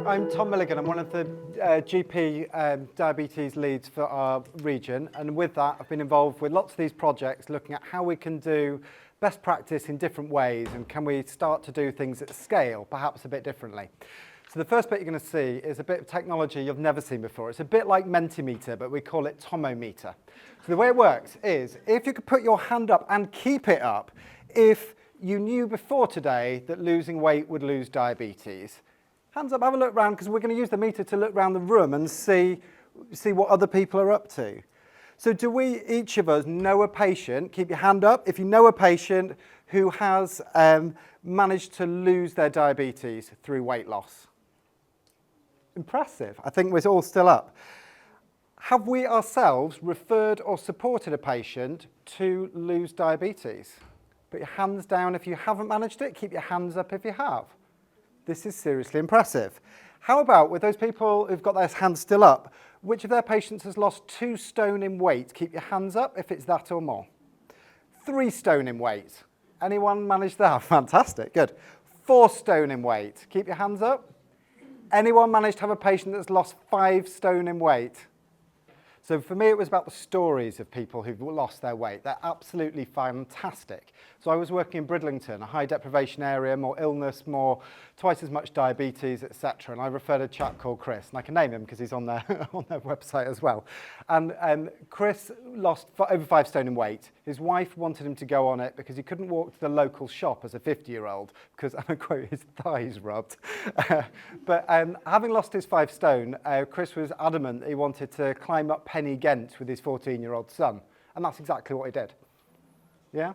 I'm Tom Milligan. I'm one of the GP diabetes leads for our region, and with that I've been involved with lots of these projects looking at how we can do best practice in different ways, and can we start to do things at scale, perhaps a bit differently. So the first bit you're going to see is a bit of technology you've never seen before. It's a bit like Mentimeter, but we call it Tomometer. So the way it works is, if you could put your hand up and keep it up, if you knew before today that losing weight would lose diabetes. Hands up, have a look around, because we're going to use the meter to look around the room and see what other people are up to. So do we, each of us, know a patient? Keep your hand up if you know a patient who has managed to lose their diabetes through weight loss. Impressive. I think we're all still up. Have we ourselves referred or supported a patient to lose diabetes? Put your hands down if you haven't managed it. Keep your hands up if you have. This is seriously impressive. How about with those people who've got their hands still up, which of their patients has lost 2 stone in weight? Keep your hands up if it's that or more. 3 stone in weight. Anyone managed that? Fantastic, good. 4 stone in weight. Keep your hands up. Anyone managed to have a patient that's lost 5 stone in weight? So for me, it was about the stories of people who've lost their weight. They're absolutely fantastic. So I was working in Bridlington, a high deprivation area, more illness, twice as much diabetes, etc. And I referred a chap called Chris, and I can name him because he's on their website as well. And Chris lost over 5 stone in weight. His wife wanted him to go on it because he couldn't walk to the local shop as a 50-year-old because, and I quote, his thighs rubbed. But having lost his 5 stone, Chris was adamant he wanted to climb up Penny Ghent with his 14-year-old son. And that's exactly what he did. Yeah?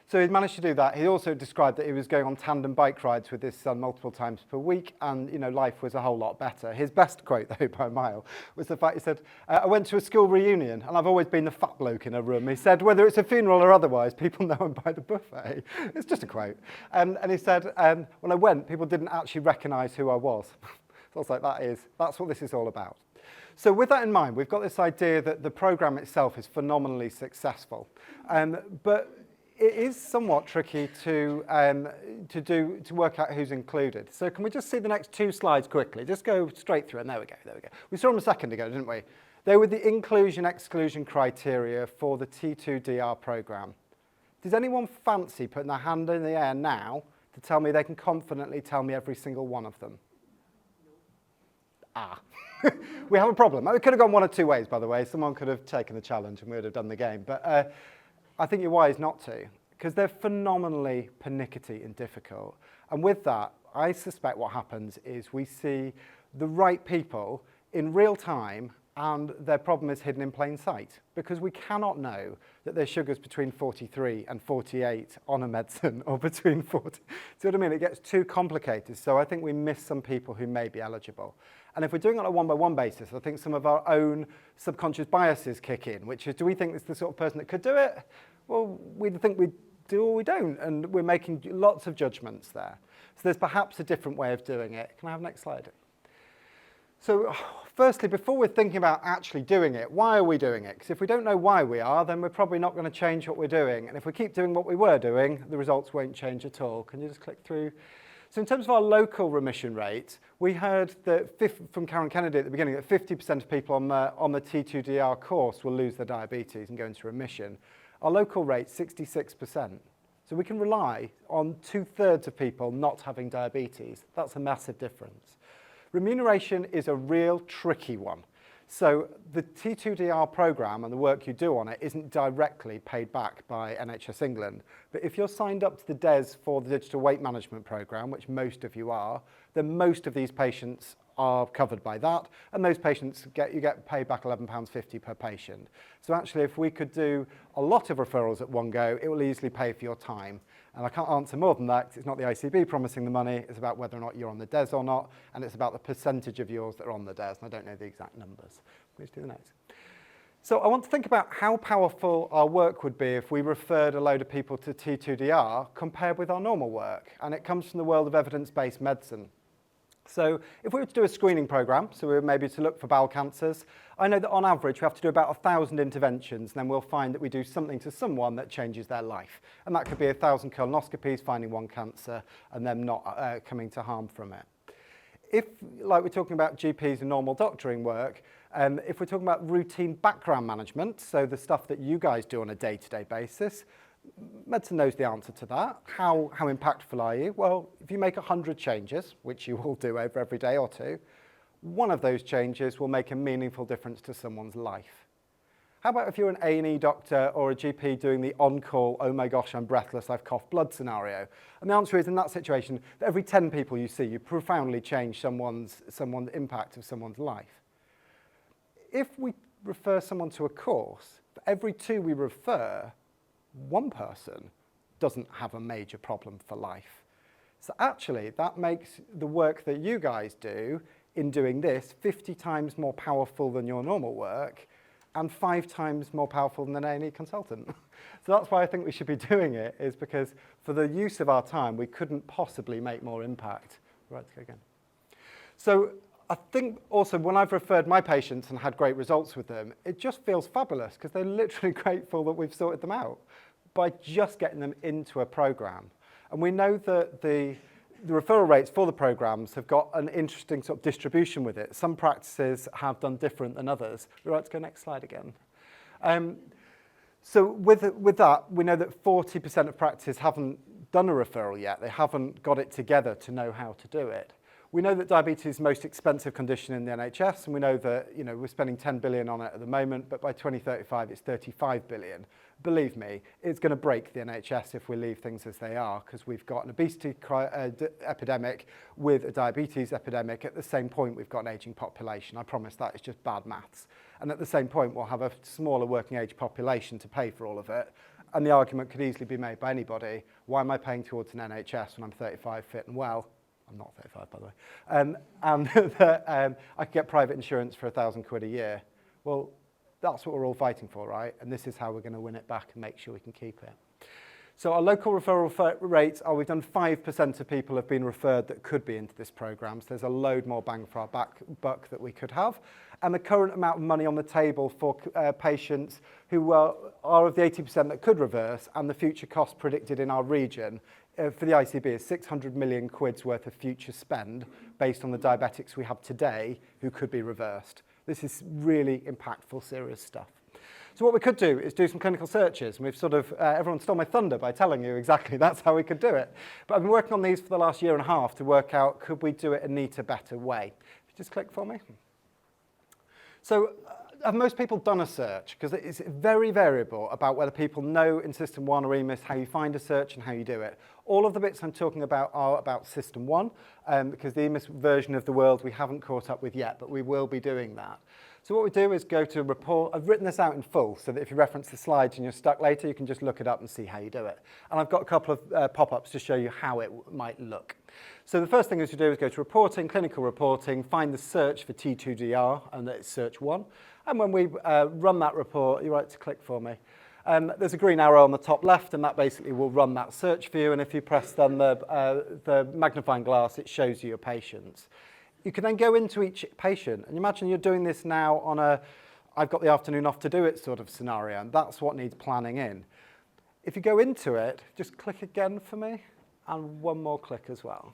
So he managed to do that. He also described that he was going on tandem bike rides with his son multiple times per week, and life was a whole lot better. His best quote, though, by a mile, was the fact he said, I went to a school reunion, and I've always been the fat bloke in a room. He said, whether it's a funeral or otherwise, people know him by the buffet. It's just a quote. And he said, when I went, people didn't actually recognise who I was. So I was like, that's what this is all about. So with that in mind, we've got this idea that the programme itself is phenomenally successful. But it is somewhat tricky to work out who's included. So can we just see the next 2 slides quickly? Just go straight through, and there we go. We saw them a second ago, didn't we? They were the inclusion-exclusion criteria for the T2DR programme. Does anyone fancy putting their hand in the air now to tell me they can confidently tell me every single one of them? We have a problem. It could have gone one of 2 ways, by the way. Someone could have taken the challenge and we would have done the game. But I think you're wise not to, because they're phenomenally pernickety and difficult. And with that, I suspect what happens is we see the right people in real time, and their problem is hidden in plain sight, because we cannot know that their sugar's between 43 and 48 on a medicine, or between 40. See what I mean? It gets too complicated. So I think we miss some people who may be eligible. And if we're doing it on a one-by-one basis, I think some of our own subconscious biases kick in, which is, do we think it's the sort of person that could do it? Well, we think we do or we don't, and we're making lots of judgments there. So there's perhaps a different way of doing it. Can I have the next slide? So firstly, before we're thinking about actually doing it, why are we doing it? Because if we don't know why we are, then we're probably not going to change what we're doing. And if we keep doing what we were doing, the results won't change at all. Can you just click through? So in terms of our local remission rate, we heard that from Karen Kennedy at the beginning that 50% of people on the T2DR course will lose their diabetes and go into remission. Our local rate, 66%. So we can rely on 2/3 of people not having diabetes. That's a massive difference. Remuneration is a real tricky one. So the T2DR programme and the work you do on it isn't directly paid back by NHS England. But if you're signed up to the DES for the Digital Weight Management programme, which most of you are, then most of these patients are covered by that. And those patients, you get paid back £11.50 per patient. So actually, if we could do a lot of referrals at one go, it will easily pay for your time. And I can't answer more than that, because it's not the ICB promising the money, it's about whether or not you're on the DES or not, and it's about the percentage of yours that are on the DES, and I don't know the exact numbers. Please do the next. So I want to think about how powerful our work would be if we referred a load of people to T2DR compared with our normal work, and it comes from the world of evidence-based medicine. So if we were to do a screening programme, so we were maybe to look for bowel cancers, I know that on average we have to do about 1,000 interventions, and then we'll find that we do something to someone that changes their life. And that could be 1,000 colonoscopies, finding one cancer, and them not coming to harm from it. if, like we're talking about GPs and normal doctoring work, if we're talking about routine background management, so the stuff that you guys do on a day-to-day basis, medicine knows the answer to that. How impactful are you? Well, if you make 100 changes, which you will do over every day or two, one of those changes will make a meaningful difference to someone's life. How about if you're an A&E doctor or a GP doing the on-call, oh my gosh, I'm breathless, I've coughed blood scenario? And the answer is, in that situation, that every 10 people you see, you profoundly change someone's impact of someone's life. If we refer someone to a course, for every 2 we refer, 1 person doesn't have a major problem for life. So actually, that makes the work that you guys do in doing this 50 times more powerful than your normal work, and 5 times more powerful than an A&E consultant. So that's why I think we should be doing it, is because for the use of our time, we couldn't possibly make more impact. Right, let's go again. So I think also when I've referred my patients and had great results with them, it just feels fabulous because they're literally grateful that we've sorted them out by just getting them into a program. And we know that the referral rates for the programs have got an interesting sort of distribution with it. Some practices have done different than others. We'd like to go next slide again. So with that, we know that 40% of practices haven't done a referral yet. They haven't got it together to know how to do it. We know that diabetes is the most expensive condition in the NHS, and we know that we're spending 10 billion on it at the moment, but by 2035 it's 35 billion. Believe me, it's going to break the NHS if we leave things as they are, because we've got an obesity epidemic with a diabetes epidemic. At the same point, we've got an ageing population. I promise that is just bad maths. And at the same point, we'll have a smaller working age population to pay for all of it. And the argument could easily be made by anybody, why am I paying towards an NHS when I'm 35, fit and well? I'm not 35, by the way. And that I could get private insurance for £1,000 a year. Well, that's what we're all fighting for, right? And this is how we're going to win it back and make sure we can keep it. So our local referral rates are, we've done 5% of people have been referred that could be into this programme. So there's a load more bang for our buck that we could have. And the current amount of money on the table for patients who are of the 80% that could reverse, and the future cost predicted in our region for the ICB is 600 million quid's worth of future spend based on the diabetics we have today who could be reversed. This is really impactful, serious stuff. So what we could do is do some clinical searches, and we've sort of, everyone stole my thunder by telling you exactly that's how we could do it. But I've been working on these for the last year and a half to work out, could we do it a neater, better way? If you just click for me. So have most people done a search? Because it's very variable about whether people know in System 1 or EMIS how you find a search and how you do it. All of the bits I'm talking about are about System 1, because the EMIS version of the world we haven't caught up with yet, but we will be doing that. So what we do is go to report. I've written this out in full so that if you reference the slides and you're stuck later, you can just look it up and see how you do it. And I've got a couple of pop-ups to show you how it might look. So the first thing is to do is go to reporting, clinical reporting, find the search for T2DR, and that's search 1. And when we run that report, you're right to click for me. There's a green arrow on the top left, and that basically will run that search for you. And if you press then the magnifying glass, it shows you your patients. You can then go into each patient, and imagine you're doing this now on a I've got the afternoon off to do it sort of scenario, and that's what needs planning in. If you go into it, just click again for me, and one more click as well.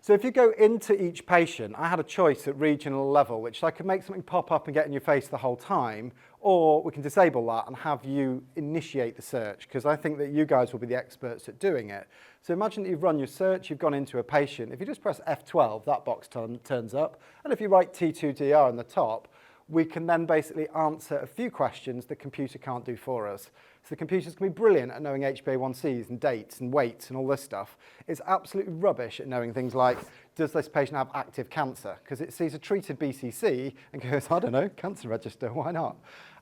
So if you go into each patient, I had a choice at regional level, which I could make something pop up and get in your face the whole time, or we can disable that and have you initiate the search, because I think that you guys will be the experts at doing it. So imagine that you've run your search, you've gone into a patient. If you just press F12, that box turns up. And if you write T2DR in the top, we can then basically answer a few questions the computer can't do for us. So the computers can be brilliant at knowing HbA1cs and dates and weights and all this stuff. It's absolutely rubbish at knowing things like, does this patient have active cancer? Because it sees a treated BCC and goes, I don't know, cancer register, why not?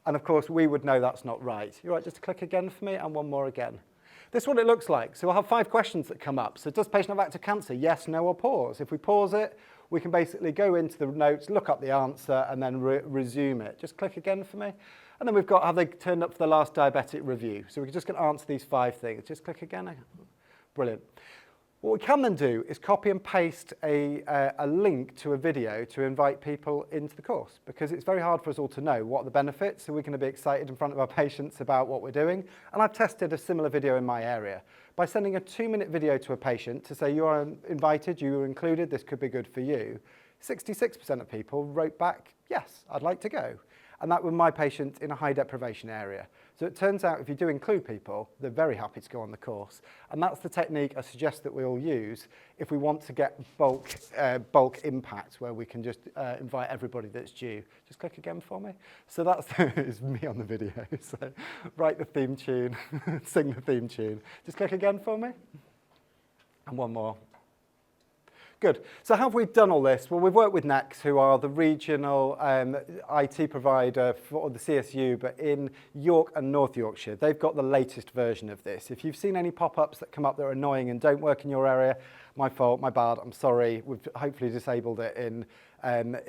And of course, we would know that's not right. You're right, just click again for me, and one more again. This is what it looks like. So we'll have 5 questions that come up. So does patient have active cancer? Yes, no, or pause. If we pause it, we can basically go into the notes, look up the answer, and then resume it. Just click again for me. And then we've got, have they turned up for the last diabetic review? So we're just going to answer these 5 things. Just click again. Brilliant. What we can then do is copy and paste a link to a video to invite people into the course, because it's very hard for us all to know what are the benefits, so we're going to be excited in front of our patients about what we're doing. And I've tested a similar video in my area. By sending a 2-minute video to a patient to say you are invited, you are included, this could be good for you, 66% of people wrote back, yes, I'd like to go. And that were my patients in a high deprivation area. So it turns out if you do include people, they're very happy to go on the course. And that's the technique I suggest that we all use if we want to get bulk impact, where we can just invite everybody that's due. Just click again for me. So that's it's me on the video. So write the theme tune, sing the theme tune. Just click again for me. And one more. Good. So how have we done all this? Well, we've worked with NEX, who are the regional IT provider for the CSU, but in York and North Yorkshire. They've got the latest version of this. If you've seen any pop-ups that come up that are annoying and don't work in your area, my fault, my bad, I'm sorry. We've hopefully disabled it in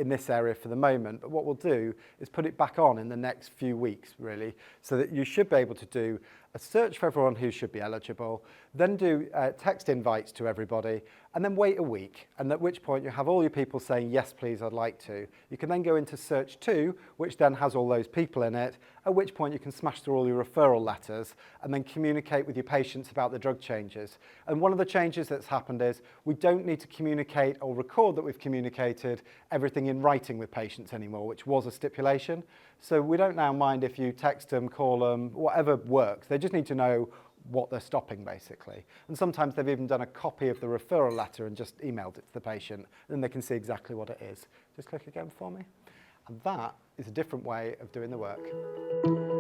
this area for the moment. But what we'll do is put it back on in the next few weeks, really, so that you should be able to do a search for everyone who should be eligible, then do text invites to everybody, and then wait a week, and at which point you have all your people saying, yes, please, I'd like to. You can then go into search 2, which then has all those people in it, at which point you can smash through all your referral letters and then communicate with your patients about the drug changes. And one of the changes that's happened is we don't need to communicate or record that we've communicated everything in writing with patients anymore, which was a stipulation. So we don't now mind if you text them, call them, whatever works. They just need to know what they're stopping, basically. And sometimes they've even done a copy of the referral letter and just emailed it to the patient, and they can see exactly what it is. Just click again for me. And that is a different way of doing the work.